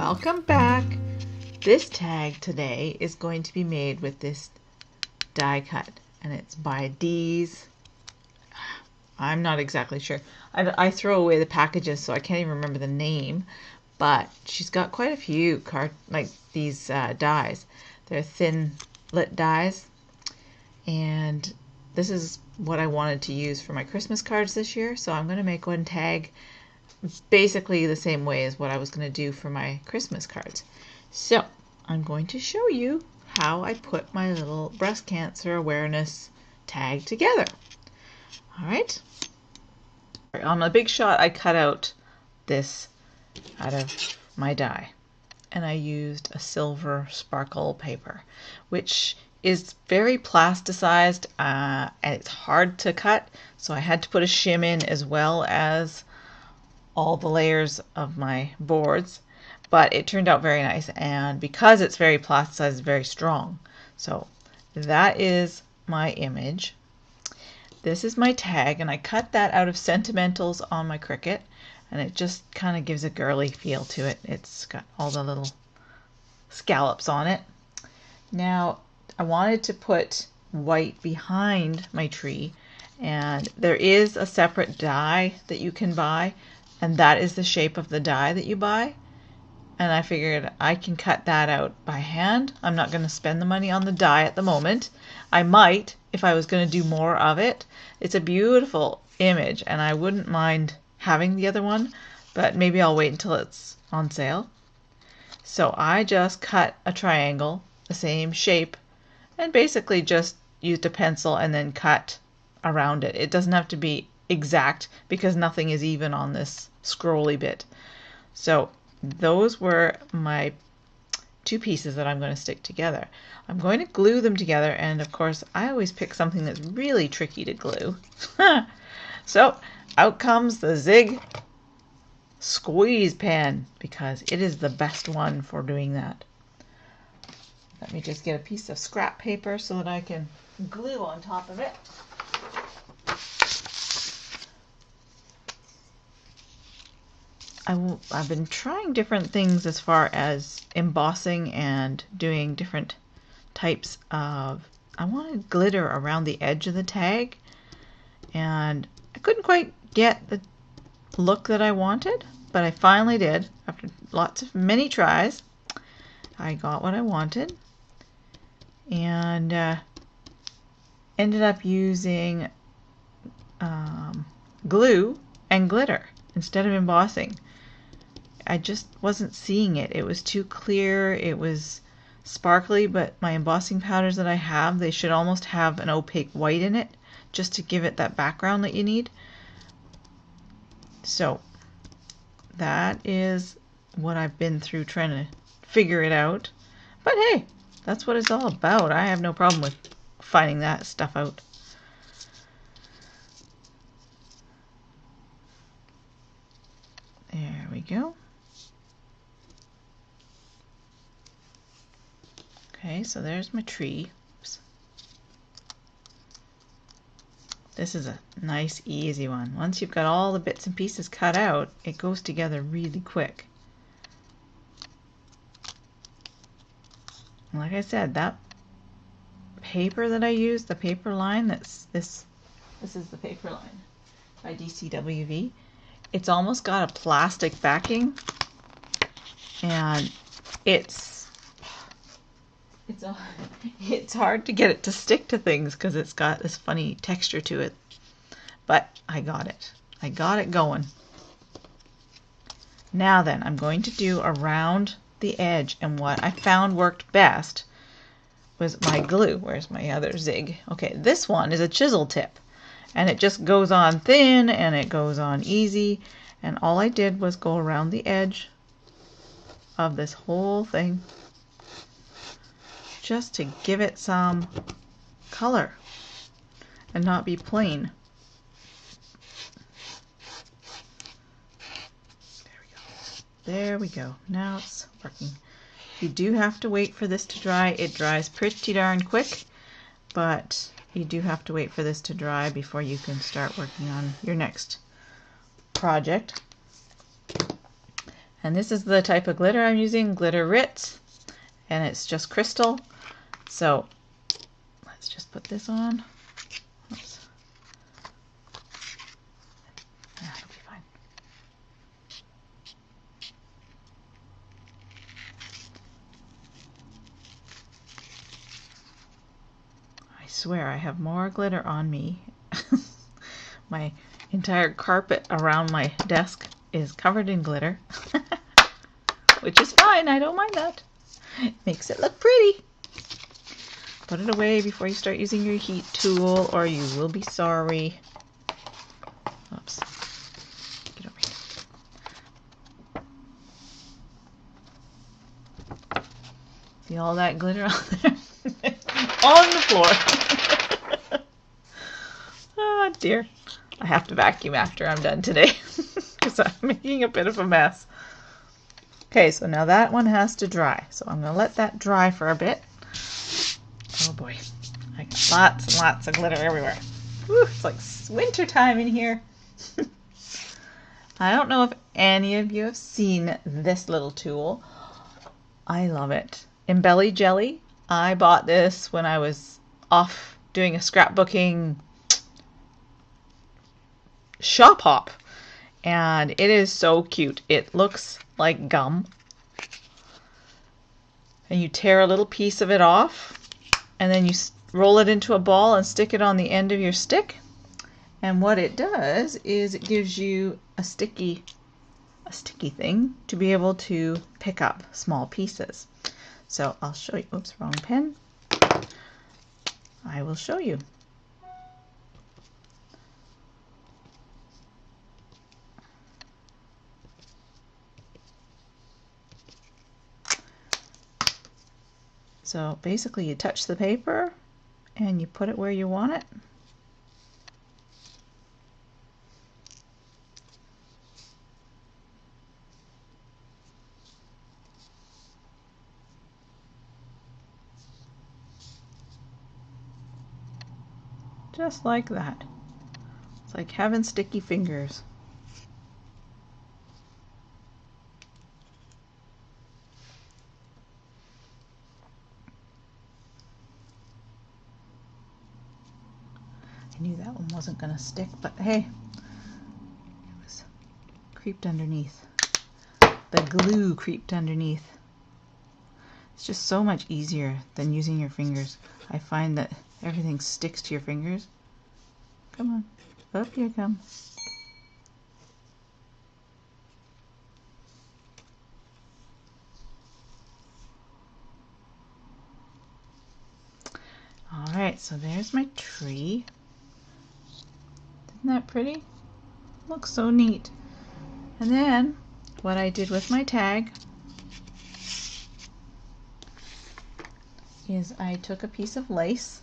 Welcome back. This tag today is going to be made with this die cut, and it's by Dee's. I'm not exactly sure. I throw away the packages, so I can't even remember the name, but she's got quite a few these dies. They're thin lit dies, and this is what I wanted to use for my Christmas cards this year, so I'm going to make one tag basically the same way as what I was going to do for my Christmas cards. So I'm going to show you how I put my little breast cancer awareness tag together. All right. On a big shot, I cut out this out of my die, and I used a silver sparkle paper, which is very plasticized and it's hard to cut, so I had to put a shim in as well as all the layers of my boards, but it turned out very nice, and because it's very plasticized, it's very strong. So that is my image. This is my tag, and I cut that out of Sentimentals on my Cricut, and it just kind of gives a girly feel to it. It's got all the little scallops on it. Now I wanted to put white behind my tree, and there is a separate die that you can buy, and that is the shape of the die that you buy. And I figured I can cut that out by hand. I'm not going to spend the money on the die at the moment. I might if I was going to do more of it. It's a beautiful image, and I wouldn't mind having the other one, but maybe I'll wait until it's on sale. So I just cut a triangle, the same shape, and basically just used a pencil and then cut around it. It doesn't have to be exact because nothing is even on this scrolly bit. So those were my two pieces that I'm going to stick together. I'm going to glue them together, and of course I always pick something that's really tricky to glue. So out comes the Zig squeeze pen, because it is the best one for doing that. Let me just get a piece of scrap paper so that I can glue on top of it. I've been trying different things as far as embossing and doing different types of, I wanted glitter around the edge of the tag, and I couldn't quite get the look that I wanted, but I finally did. After many tries, I got what I wanted, and ended up using glue and glitter instead of embossing. I just wasn't seeing it. It was too clear. It was sparkly, but my embossing powders that I have, they should almost have an opaque white in it just to give it that background that you need. So that is what I've been through trying to figure it out. But hey, that's what it's all about. I have no problem with finding that stuff out. There we go. Okay, so there's my tree. Oops. This is a nice, easy one. Once you've got all the bits and pieces cut out, it goes together really quick. Like I said, that paper that I used, the paper line, this is the paper line by DCWV. It's almost got a plastic backing, and it's hard to get it to stick to things because it's got this funny texture to it. But I got it. I got it going. Now then, I'm going to do around the edge, and what I found worked best was my glue. Where's my other Zig? Okay, this one is a chisel tip, and it just goes on thin and it goes on easy, and all I did was go around the edge of this whole thing just to give it some color and not be plain. There we go. Now it's working. You do have to wait for this to dry. It dries pretty darn quick, but you do have to wait for this to dry before you can start working on your next project. And this is the type of glitter I'm using, Glitter Ritz, and it's just crystal. So let's just put this on. Oops. That'll be fine. I swear I have more glitter on me. My entire carpet around my desk is covered in glitter, which is fine. I don't mind that. It makes it look pretty. Put it away before you start using your heat tool, or you will be sorry. Oops. Get over here. See all that glitter on there? On the floor. Oh dear. I have to vacuum after I'm done today because I'm making a bit of a mess. Okay, so now that one has to dry. So I'm going to let that dry for a bit. Oh boy, I got lots and lots of glitter everywhere. Whew, it's like winter time in here. I don't know if any of you have seen this little tool. I love it. Embelly Jelly. I bought this when I was off doing a scrapbooking shop hop, and it is so cute. It looks like gum, and you tear a little piece of it off, and then you roll it into a ball and stick it on the end of your stick, and what it does is it gives you a sticky thing to be able to pick up small pieces. So I'll show you. Oops, wrong pen. I will show you. So basically you touch the paper and you put it where you want it. Just like that. It's like having sticky fingers. I knew that one wasn't going to stick, but hey, it was creeped underneath. The glue creeped underneath. It's just so much easier than using your fingers. I find that everything sticks to your fingers. Come on, up you come. Alright, so there's my tree. Isn't that pretty? Looks so neat. And then what I did with my tag is I took a piece of lace,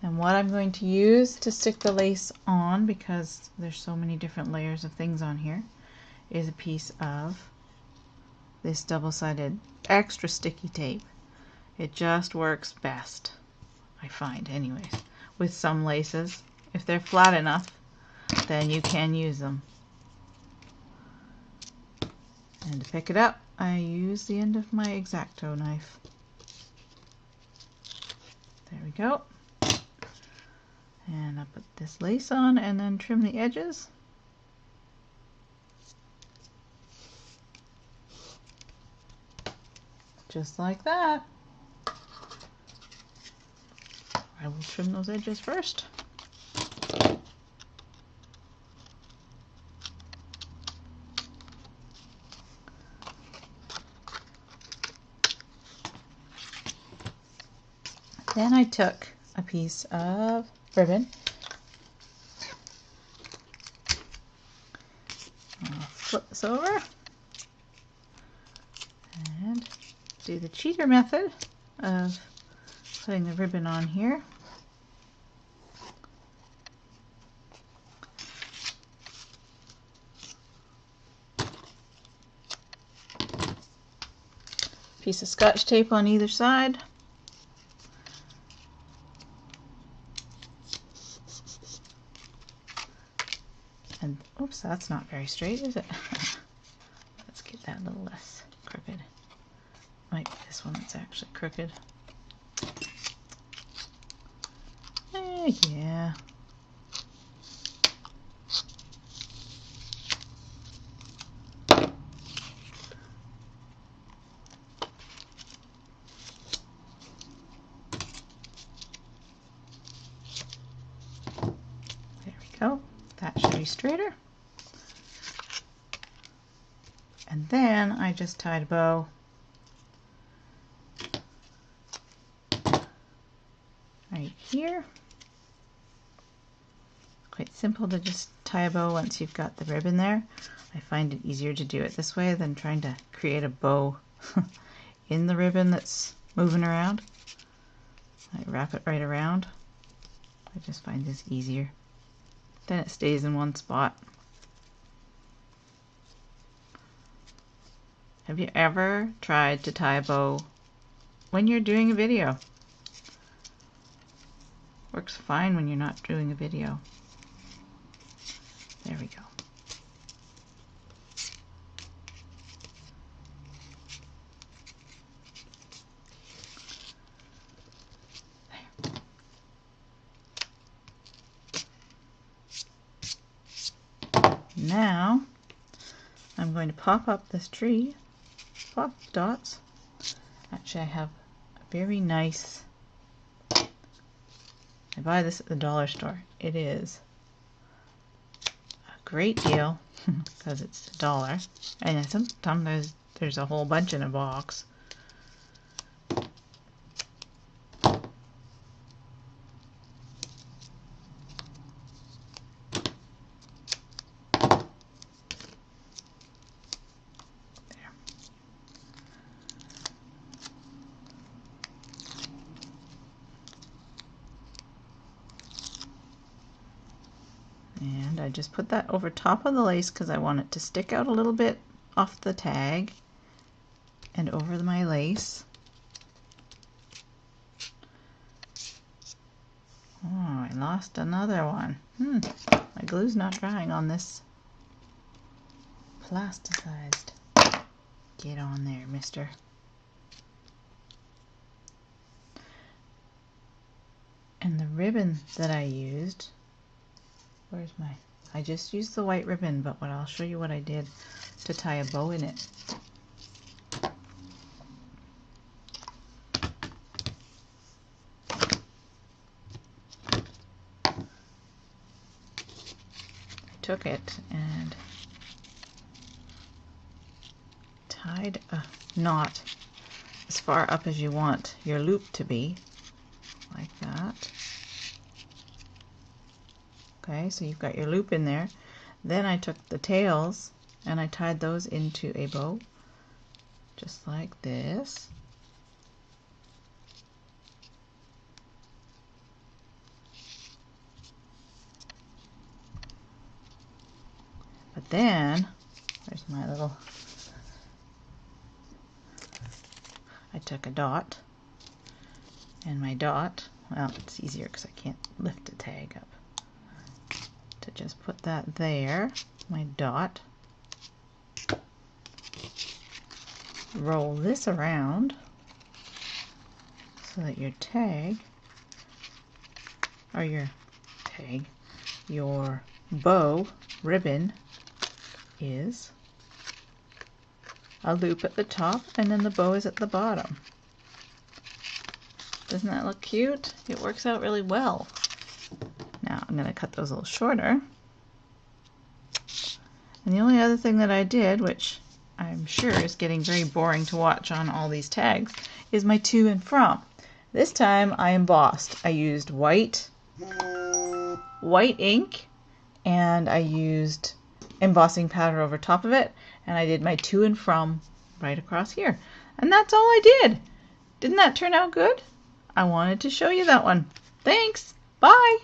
and what I'm going to use to stick the lace on, because there's so many different layers of things on here, is a piece of this double-sided extra sticky tape. It just works best, I find anyways, with some laces. If they're flat enough, then you can use them. And to pick it up, I use the end of my X-Acto knife. There we go. And I'll put this lace on and then trim the edges. Just like that. I will trim those edges first. Then I took a piece of ribbon. I'll flip this over and do the cheater method of putting the ribbon on here. Piece of Scotch tape on either side. And oops, that's not very straight, is it? that a little less crooked. Might be this one that's actually crooked. Yeah. There we go. That should be straighter. And then I just tied a bow right here. Quite simple to just tie a bow once you've got the ribbon there. I find it easier to do it this way than trying to create a bow in the ribbon that's moving around. I wrap it right around. I just find this easier. Then it stays in one spot. Have you ever tried to tie a bow when you're doing a video? Works fine when you're not doing a video. There we go. There. Now I'm going to pop up this tree, pop dots. Actually, I have a very nice, I buy this at the dollar store. It is a great deal because it's $1, and sometimes there's a whole bunch in a box. And I just put that over top of the lace because I want it to stick out a little bit off the tag and over my lace. Oh, I lost another one. My glue's not drying on this plasticized. Get on there, mister. And the ribbon that I used, where's my, I just used the white ribbon, but I'll show you what I did to tie a bow in it. I took it and tied a knot as far up as you want your loop to be, like that. Okay, so you've got your loop in there. Then I took the tails and I tied those into a bow, just like this. But then, there's my little, I took a dot, and my dot, well, it's easier because I can't lift the tag up. To just put that there, my dot, roll this around so that your tag, or your bow ribbon is a loop at the top and then the bow is at the bottom. Doesn't that look cute? It works out really well. Now I'm going to cut those a little shorter. And the only other thing that I did, which I'm sure is getting very boring to watch on all these tags, is my to and from. This time I embossed. I used white ink and I used embossing powder over top of it, and I did my to and from right across here. And that's all I did. Didn't that turn out good? I wanted to show you that one. Thanks. Bye.